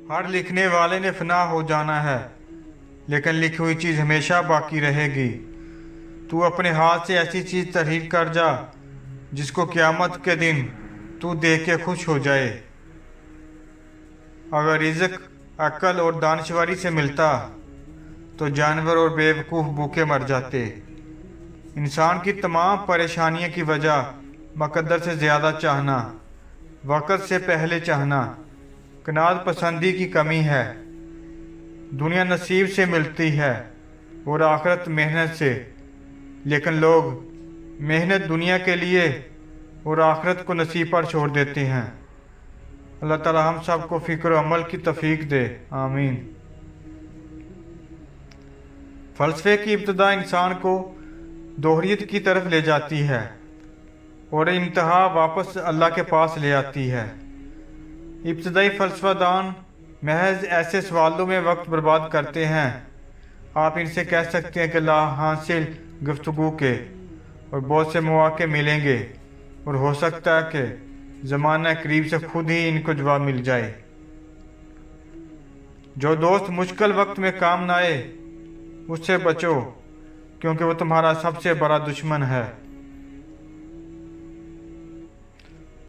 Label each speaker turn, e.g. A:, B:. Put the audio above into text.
A: ہر لکھنے والے نے فنا ہو جانا ہے، لیکن لکھی ہوئی چیز ہمیشہ باقی رہے گی۔ تو اپنے ہاتھ سے ایسی چیز تحریر کر جا جس کو قیامت کے دن تو دیکھ کے خوش ہو جائے۔ اگر رزق عقل اور دانشوری سے ملتا تو جانور اور بے وقوف بھوکے مر جاتے۔ انسان کی تمام پریشانیوں کی وجہ مقدر سے زیادہ چاہنا، وقت سے پہلے چاہنا، قناعت پسندی کی کمی ہے۔ دنیا نصیب سے ملتی ہے اور آخرت محنت سے، لیکن لوگ محنت دنیا کے لیے اور آخرت کو نصیب پر چھوڑ دیتے ہیں۔ اللہ تعالی ہم سب کو فکر و عمل کی توفیق دے، آمین۔ فلسفے کی ابتدا انسان کو دوحریت کی طرف لے جاتی ہے اور انتہا واپس اللہ کے پاس لے آتی ہے۔ ابتدائی فلسفہ دان محض ایسے سوالوں میں وقت برباد کرتے ہیں۔ آپ ان سے کہہ سکتے ہیں کہ لا حاصل گفتگو کے اور بہت سے مواقع ملیں گے، اور ہو سکتا ہے کہ زمانہ قریب سے خود ہی ان کو جواب مل جائے۔ جو دوست مشکل وقت میں کام نہ آئے اس سے بچو، کیونکہ وہ تمہارا سب سے بڑا دشمن ہے۔